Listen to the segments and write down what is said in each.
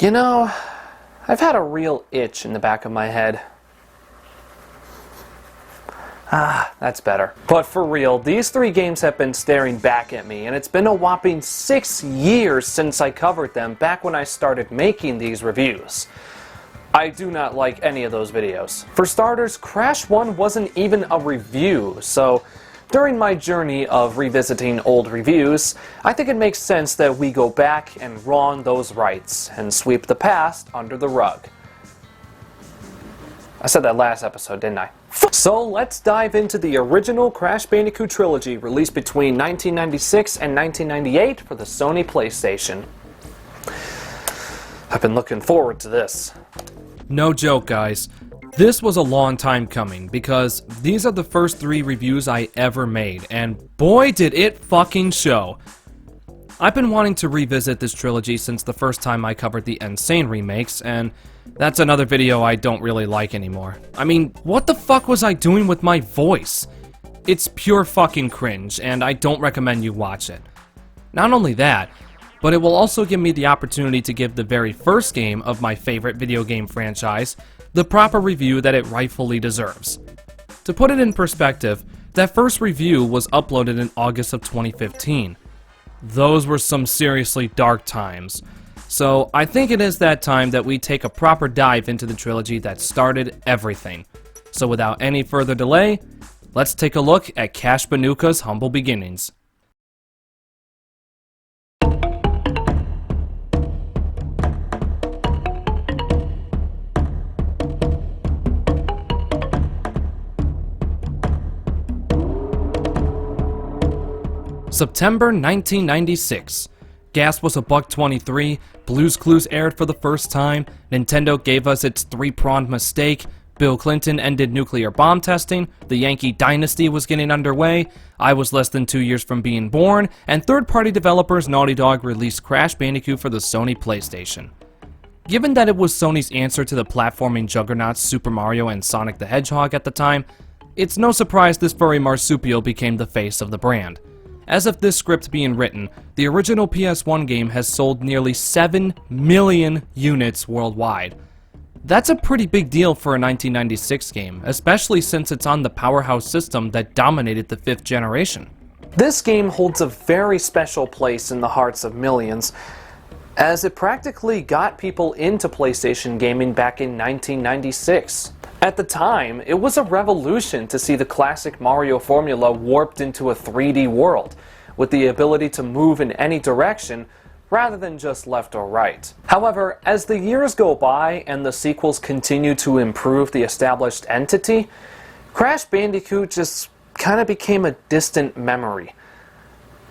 You know, I've had a real itch in the back of my head. Ah, that's better. But for real, these three games have been staring back at me, and it's been a whopping 6 years since I covered them back when I started making these reviews. I do not like any of those videos. For starters, Crash 1 wasn't even a review, so during my journey of revisiting old reviews, I think it makes sense that we go back and wrong those rights and sweep the past under the rug. I said that last episode, didn't I? So let's dive into the original Crash Bandicoot Trilogy, released between 1996 and 1998 for the Sony PlayStation. I've been looking forward to this. No joke, guys. This was a long time coming, because these are the first 3 reviews I ever made, and boy did it fucking show. I've been wanting to revisit this trilogy since the first time I covered the Insane remakes, and that's another video I don't really like anymore. I mean, what the fuck was I doing with my voice? It's pure fucking cringe, and I don't recommend you watch it. Not only that, but it will also give me the opportunity to give the very first game of my favorite video game franchise the proper review that it rightfully deserves. To put it in perspective, that first review was uploaded in August of 2015. Those were some seriously dark times. So I think it is that time that we take a proper dive into the trilogy that started everything. So without any further delay, let's take a look at Crash Bandicoota's humble beginnings. September 1996. Gas was $1.23, Blue's Clues aired for the first time, Nintendo gave us its 3-pronged mistake, Bill Clinton ended nuclear bomb testing, the Yankee dynasty was getting underway, I was less than 2 years from being born, and third-party developers Naughty Dog released Crash Bandicoot for the Sony PlayStation. Given that it was Sony's answer to the platforming juggernauts Super Mario and Sonic the Hedgehog at the time, it's no surprise this furry marsupial became the face of the brand. As of this script being written, the original PS1 game has sold nearly 7 million units worldwide. That's a pretty big deal for a 1996 game, especially since it's on the powerhouse system that dominated the 5th generation. This game holds a very special place in the hearts of millions, as it practically got people into PlayStation gaming back in 1996. At the time, it was a revolution to see the classic Mario formula warped into a 3D world, with the ability to move in any direction rather than just left or right. However, as the years go by and the sequels continue to improve the established entity, Crash Bandicoot just kind of became a distant memory.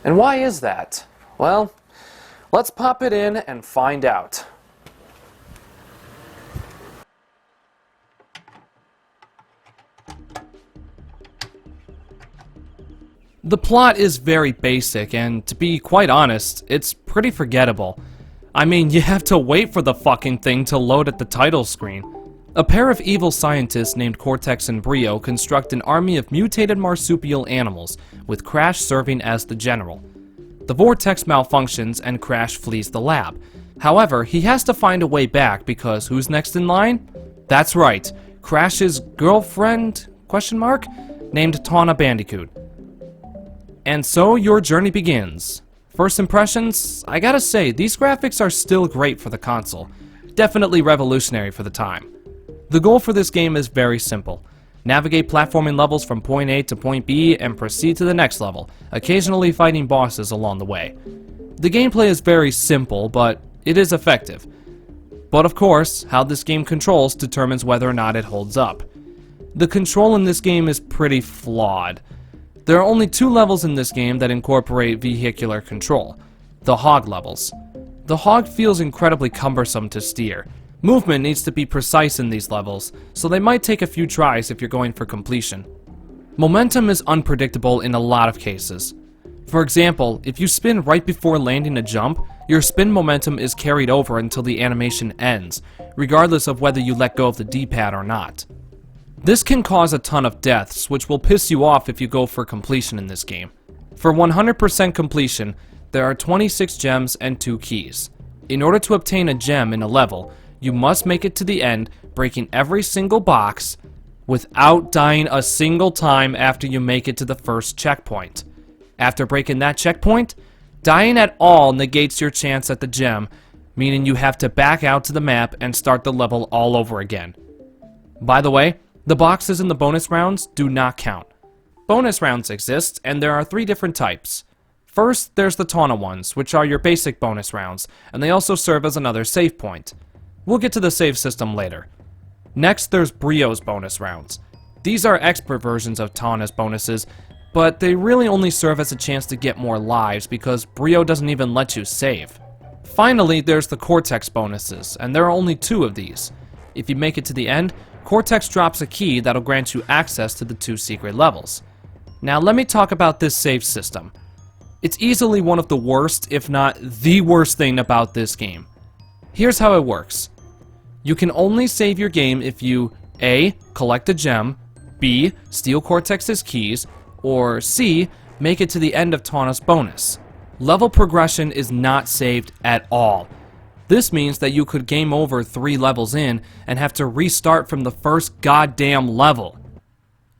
And why is that? Well, let's pop it in and find out. The plot is very basic, and to be quite honest, it's pretty forgettable. I mean, you have to wait for the fucking thing to load at the title screen. A pair of evil scientists named Cortex and Brio construct an army of mutated marsupial animals, with Crash serving as the general. The vortex malfunctions and Crash flees the lab. However, he has to find a way back because who's next in line? That's right, Crash's girlfriend, named Tawna Bandicoot. And so your journey begins. First impressions, I gotta say, these graphics are still great for the console. Definitely revolutionary for the time. The goal for this game is very simple. Navigate platforming levels from point A to point B and proceed to the next level, occasionally fighting bosses along the way. The gameplay is very simple, but it is effective. But of course, how this game controls determines whether or not it holds up. The control in this game is pretty flawed. There are only 2 levels in this game that incorporate vehicular control, the hog levels. The hog feels incredibly cumbersome to steer. Movement needs to be precise in these levels, so they might take a few tries if you're going for completion. Momentum is unpredictable in a lot of cases. For example, if you spin right before landing a jump, your spin momentum is carried over until the animation ends, regardless of whether you let go of the D-pad or not. This can cause a ton of deaths, which will piss you off if you go for completion in this game. For 100% completion, there are 26 gems and 2 keys. In order to obtain a gem in a level, you must make it to the end, breaking every single box without dying a single time after you make it to the first checkpoint. After breaking that checkpoint, dying at all negates your chance at the gem, meaning you have to back out to the map and start the level all over again. By the way, the boxes in the bonus rounds do not count. Bonus rounds exist, and there are 3 different types. First, there's the Tawna ones, which are your basic bonus rounds, and they also serve as another save point. We'll get to the save system later. Next, there's Brio's bonus rounds. These are expert versions of Tawna's bonuses, but they really only serve as a chance to get more lives because Brio doesn't even let you save. Finally, there's the Cortex bonuses, and there are only 2 of these. If you make it to the end, Cortex drops a key that'll grant you access to the 2 secret levels. Now let me talk about this save system. It's easily one of the worst, if not the worst thing about this game. Here's how it works. You can only save your game if you A. Collect a gem, B. Steal Cortex's keys, or C. Make it to the end of Tawna's bonus. Level progression is not saved at all. This means that you could game over 3 levels in and have to restart from the first goddamn level.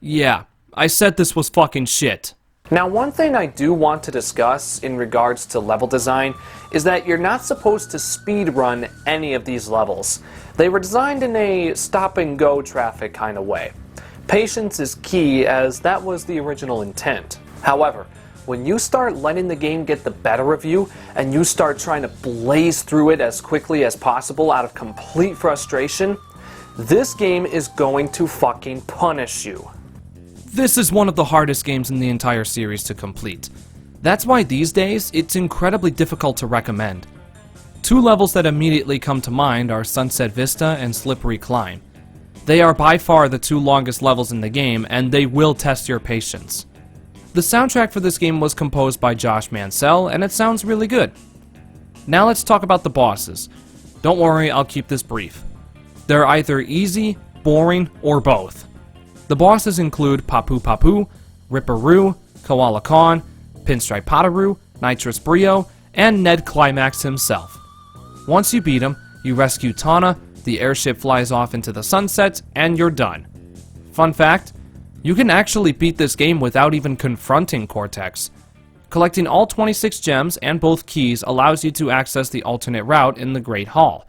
Yeah, I said this was fucking shit. Now, one thing I do want to discuss in regards to level design is that you're not supposed to speedrun any of these levels. They were designed in a stop-and-go traffic kind of way. Patience is key, as that was the original intent. However, when you start letting the game get the better of you, and you start trying to blaze through it as quickly as possible out of complete frustration, this game is going to fucking punish you. This is one of the hardest games in the entire series to complete. That's why these days, it's incredibly difficult to recommend. 2 levels that immediately come to mind are Sunset Vista and Slippery Climb. They are by far the 2 longest levels in the game, and they will test your patience. The soundtrack for this game was composed by Josh Mansell, and it sounds really good. Now let's talk about the bosses. Don't worry, I'll keep this brief. They're either easy, boring, or both. The bosses include Papu Papu, Ripperoo, Koala Khan, Pinstripe Potaroo, Nitrous Brio, and Ned Climax himself. Once you beat him, you rescue Tawna, the airship flies off into the sunset, and you're done. Fun fact, you can actually beat this game without even confronting Cortex. Collecting all 26 gems and both keys allows you to access the alternate route in the Great Hall.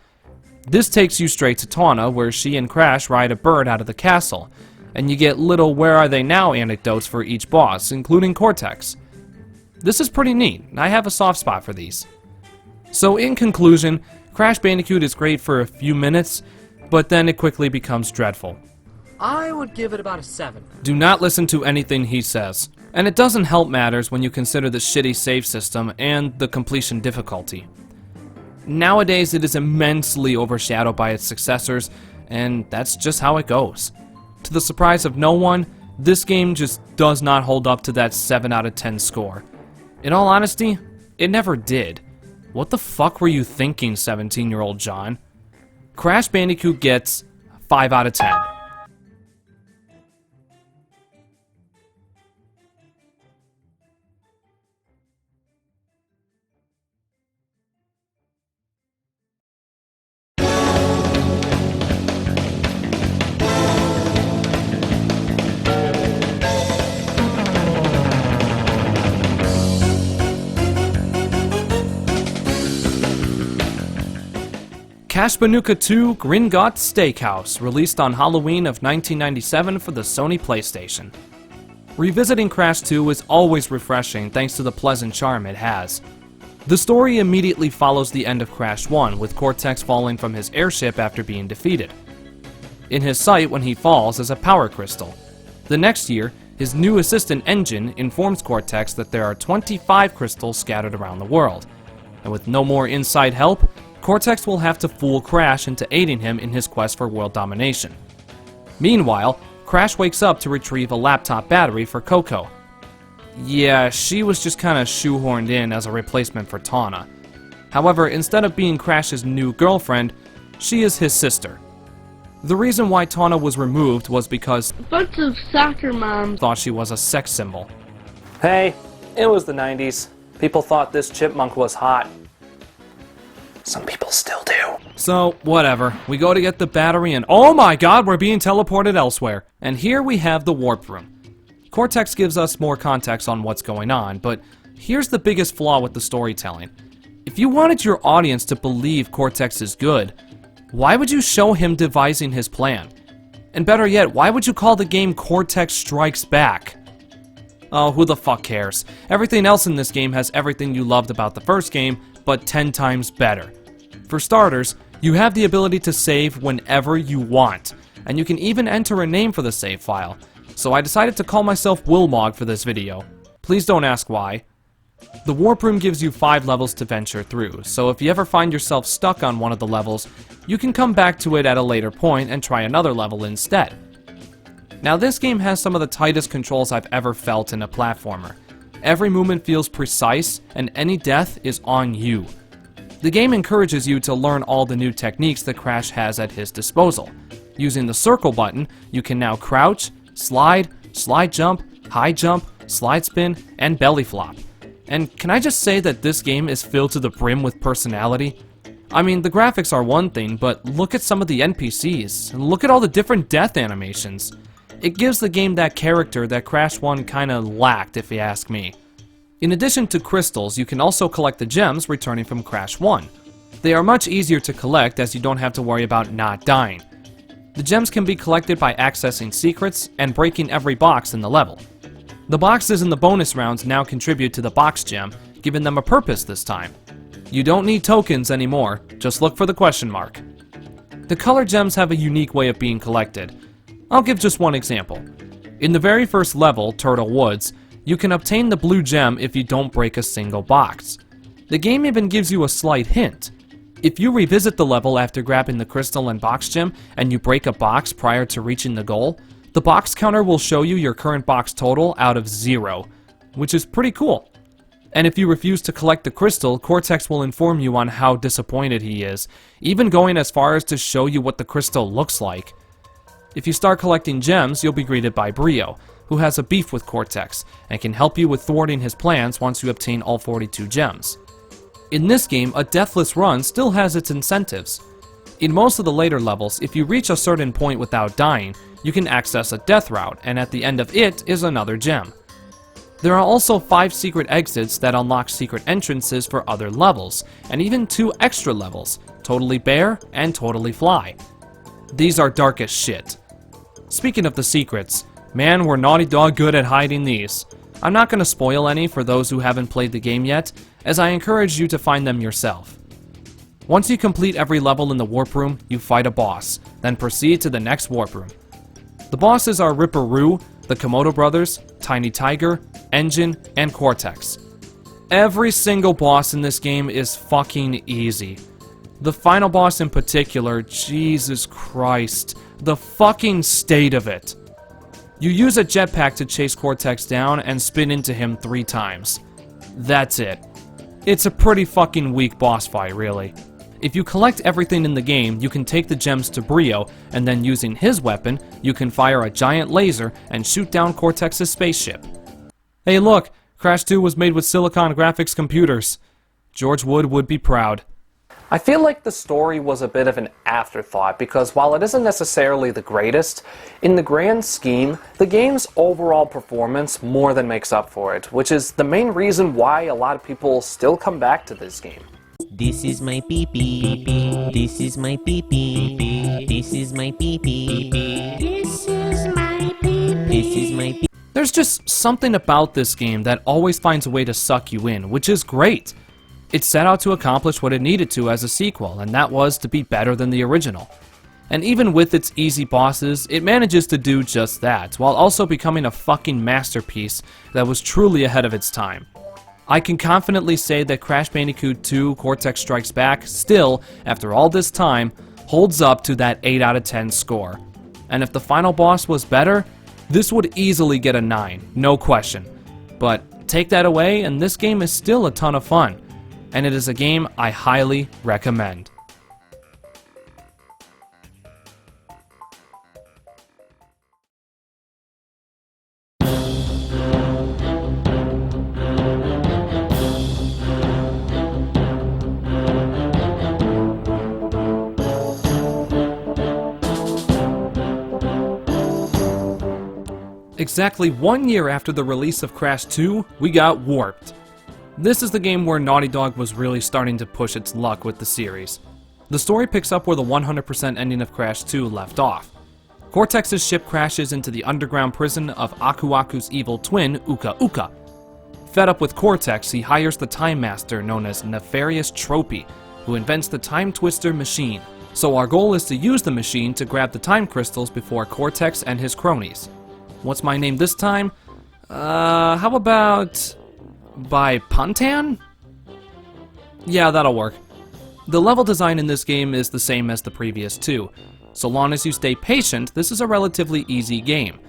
This takes you straight to Tawna, where she and Crash ride a bird out of the castle, and you get little "where are they now" anecdotes for each boss, including Cortex. This is pretty neat, I have a soft spot for these. So in conclusion, Crash Bandicoot is great for a few minutes, but then it quickly becomes dreadful. I would give it about a 7. Do not listen to anything he says. And it doesn't help matters when you consider the shitty save system and the completion difficulty. Nowadays it is immensely overshadowed by its successors, and that's just how it goes. To the surprise of no one, this game just does not hold up to that 7 out of 10 score. In all honesty, it never did. What the fuck were you thinking, 17-year-old John? Crash Bandicoot gets 5 out of 10. Crash Bandicoot 2 Gringotts Steakhouse, released on Halloween of 1997 for the Sony PlayStation. Revisiting Crash 2 is always refreshing thanks to the pleasant charm it has. The story immediately follows the end of Crash 1, with Cortex falling from his airship after being defeated. In his sight when he falls is a power crystal. The next year, his new assistant Engine informs Cortex that there are 25 crystals scattered around the world, and with no more inside help, Cortex will have to fool Crash into aiding him in his quest for world domination. Meanwhile, Crash wakes up to retrieve a laptop battery for Coco. Yeah, she was just kinda shoehorned in as a replacement for Tawna. However, instead of being Crash's new girlfriend, she is his sister. The reason why Tawna was removed was because A bunch of soccer moms thought she was a sex symbol. Hey, it was the 90s. People thought this chipmunk was hot. Some people still do. So, whatever. We go to get the battery and oh my god, we're being teleported elsewhere. And here we have the warp room. Cortex gives us more context on what's going on, but here's the biggest flaw with the storytelling. If you wanted your audience to believe Cortex is good, why would you show him devising his plan? And better yet, why would you call the game Cortex Strikes Back? Oh, who the fuck cares? Everything else in this game has everything you loved about the first game, but 10 times better. For starters, you have the ability to save whenever you want, and you can even enter a name for the save file. So I decided to call myself Wilmog for this video. Please don't ask why. The warp room gives you 5 levels to venture through, so if you ever find yourself stuck on one of the levels, you can come back to it at a later point and try another level instead. Now this game has some of the tightest controls I've ever felt in a platformer. Every movement feels precise, and any death is on you. The game encourages you to learn all the new techniques that Crash has at his disposal. Using the circle button, you can now crouch, slide jump, high jump, slide spin, and belly flop. And can I just say that this game is filled to the brim with personality? I mean, the graphics are one thing, but look at some of the NPCs, and look at all the different death animations. It gives the game that character that Crash 1 kinda lacked, if you ask me. In addition to crystals, you can also collect the gems returning from Crash 1. They are much easier to collect as you don't have to worry about not dying. The gems can be collected by accessing secrets and breaking every box in the level. The boxes in the bonus rounds now contribute to the box gem, giving them a purpose this time. You don't need tokens anymore, just look for the question mark. The color gems have a unique way of being collected. I'll give just one example. In the very first level, Turtle Woods, you can obtain the blue gem if you don't break a single box. The game even gives you a slight hint. If you revisit the level after grabbing the crystal and box gem and you break a box prior to reaching the goal, the box counter will show you your current box total out of 0, which is pretty cool. And if you refuse to collect the crystal, Cortex will inform you on how disappointed he is, even going as far as to show you what the crystal looks like. If you start collecting gems, you'll be greeted by Brio, who has a beef with Cortex, and can help you with thwarting his plans once you obtain all 42 gems. In this game, a deathless run still has its incentives. In most of the later levels, if you reach a certain point without dying, you can access a death route, and at the end of it is another gem. There are also 5 secret exits that unlock secret entrances for other levels, and even 2 extra levels, Totally Bear and Totally Fly. These are dark as shit. Speaking of the secrets, man, we're Naughty Dog good at hiding these. I'm not going to spoil any for those who haven't played the game yet, as I encourage you to find them yourself. Once you complete every level in the warp room, you fight a boss, then proceed to the next warp room. The bosses are Ripperoo, the Komodo Brothers, Tiny Tiger, Engine, and Cortex. Every single boss in this game is fucking easy. The final boss in particular, Jesus Christ, the fucking state of it. You use a jetpack to chase Cortex down and spin into him 3 times. That's it. It's a pretty fucking weak boss fight, really. If you collect everything in the game, you can take the gems to Brio, and then using his weapon, you can fire a giant laser and shoot down Cortex's spaceship. Hey look, Crash 2 was made with Silicon Graphics computers. George Wood would be proud. I feel like the story was a bit of an afterthought because while it isn't necessarily the greatest, in the grand scheme, the game's overall performance more than makes up for it, which is the main reason why a lot of people still come back to this game. This is my pee-pee. This is my pee-pee. This is my pee-pee. This is my pee-pee. This is my pee-pee. There's just something about this game that always finds a way to suck you in, which is great. It set out to accomplish what it needed to as a sequel, and that was to be better than the original. And even with its easy bosses, it manages to do just that, while also becoming a fucking masterpiece that was truly ahead of its time. I can confidently say that Crash Bandicoot 2 Cortex Strikes Back still, after all this time, holds up to that 8 out of 10 score. And if the final boss was better, this would easily get a 9, no question. But take that away and this game is still a ton of fun. And it is a game I highly recommend. exactly 1 year after the release of Crash 2, we got Warped. This is the game where Naughty Dog was really starting to push its luck with the series. The story picks up where the 100% ending of Crash 2 left off. Cortex's ship crashes into the underground prison of Aku Aku's evil twin, Uka Uka. Fed up with Cortex, he hires the Time Master known as Nefarious Tropy, who invents the Time Twister machine. So our goal is to use the machine to grab the time crystals before Cortex and his cronies. What's my name this time? How about... by Puntan? Yeah, that'll work. The level design in this game is the same as the previous two. So long as you stay patient, this is a relatively easy game.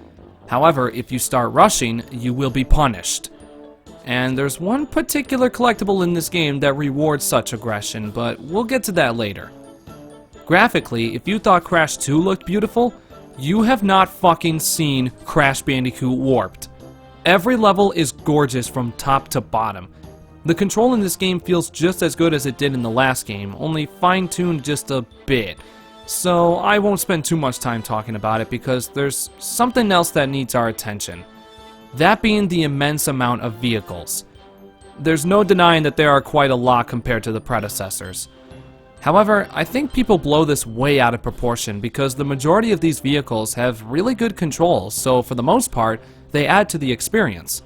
However, if you start rushing, you will be punished. And there's one particular collectible in this game that rewards such aggression, but we'll get to that later. Graphically, if you thought Crash 2 looked beautiful, you have not fucking seen Crash Bandicoot Warped. Every level is gorgeous from top to bottom. The control in this game feels just as good as it did in the last game, only fine-tuned just a bit. So I won't spend too much time talking about it because there's something else that needs our attention. That being the immense amount of vehicles. There's no denying that there are quite a lot compared to the predecessors. However, I think people blow this way out of proportion because the majority of these vehicles have really good controls, so for the most part, they add to the experience.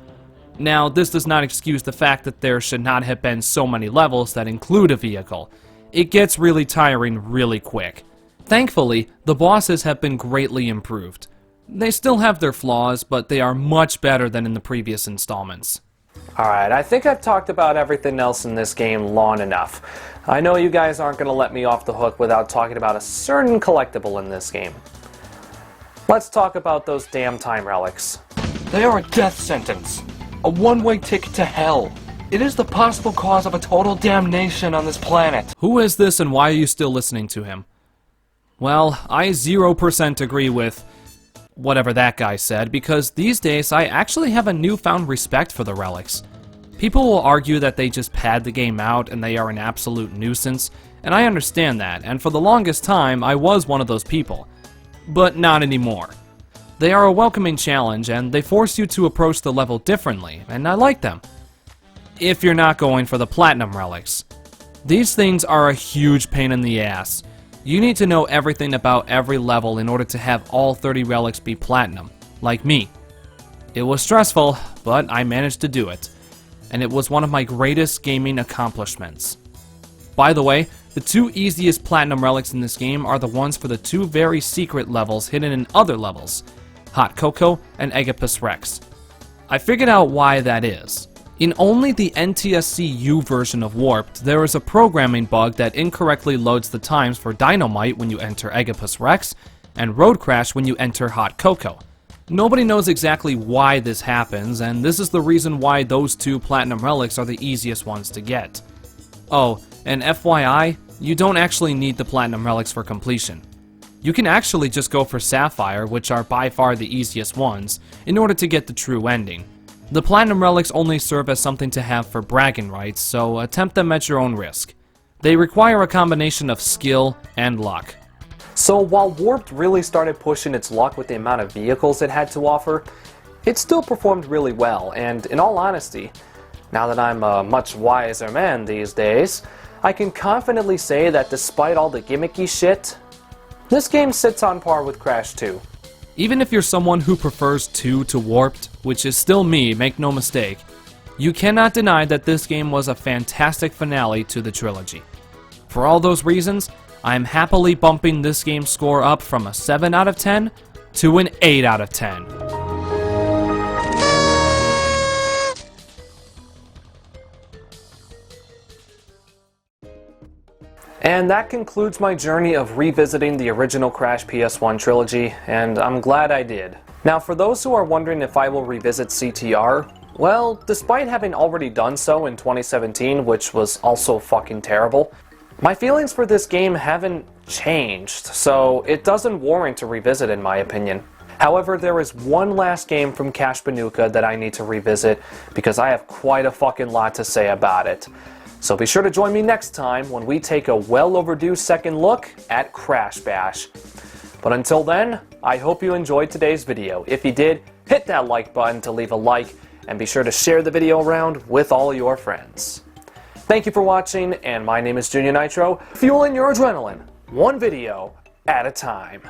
Now, this does not excuse the fact that there should not have been so many levels that include a vehicle. It gets really tiring really quick. Thankfully, the bosses have been greatly improved. They still have their flaws, but they are much better than in the previous installments. Alright, I think I've talked about everything else in this game long enough. I know you guys aren't going to let me off the hook without talking about a certain collectible in this game. Let's talk about those damn time relics. They are a death sentence. A one-way ticket to hell. It is the possible cause of a total damnation on this planet. Who is this and why are you still listening to him? Well, I 0% agree with whatever that guy said, because these days I actually have a newfound respect for the relics. People will argue that they just pad the game out and they are an absolute nuisance, and I understand that, and for the longest time I was one of those people. But not anymore. They are a welcoming challenge, and they force you to approach the level differently, and I like them. If you're not going for the platinum relics. These things are a huge pain in the ass. You need to know everything about every level in order to have all 30 relics be platinum, like me. It was stressful, but I managed to do it, and it was one of my greatest gaming accomplishments. By the way, the two easiest platinum relics in this game are the ones for the two very secret levels hidden in other levels, Hot Cocoa and Aegipus Rex. I figured out why that is. In only the NTSC-U version of Warped, there is a programming bug that incorrectly loads the times for Dynamite when you enter Aegipus Rex, and Road Crash when you enter Hot Cocoa. Nobody knows exactly why this happens, and this is the reason why those two platinum relics are the easiest ones to get. Oh, and FYI, you don't actually need the platinum relics for completion. You can actually just go for Sapphire, which are by far the easiest ones, in order to get the true ending. The platinum relics only serve as something to have for bragging rights, so attempt them at your own risk. They require a combination of skill and luck. So while Warped really started pushing its luck with the amount of vehicles it had to offer, it still performed really well, and in all honesty, now that I'm a much wiser man these days, I can confidently say that despite all the gimmicky shit, this game sits on par with Crash 2. Even if you're someone who prefers 2 to Warped, which is still me, make no mistake, you cannot deny that this game was a fantastic finale to the trilogy. For all those reasons, I'm happily bumping this game's score up from a 7 out of 10 to an 8 out of 10. And that concludes my journey of revisiting the original Crash PS1 trilogy, and I'm glad I did. Now, for those who are wondering if I will revisit CTR, well, despite having already done so in 2017, which was also fucking terrible, my feelings for this game haven't changed, so it doesn't warrant a revisit in my opinion. However, there is one last game from Crash Bandicoot that I need to revisit, because I have quite a fucking lot to say about it. So be sure to join me next time when we take a well overdue second look at Crash Bash. But until then, I hope you enjoyed today's video. If you did, hit that like button to leave a like, and be sure to share the video around with all your friends. Thank you for watching, and my name is JuniorNitro, fueling your adrenaline, one video at a time.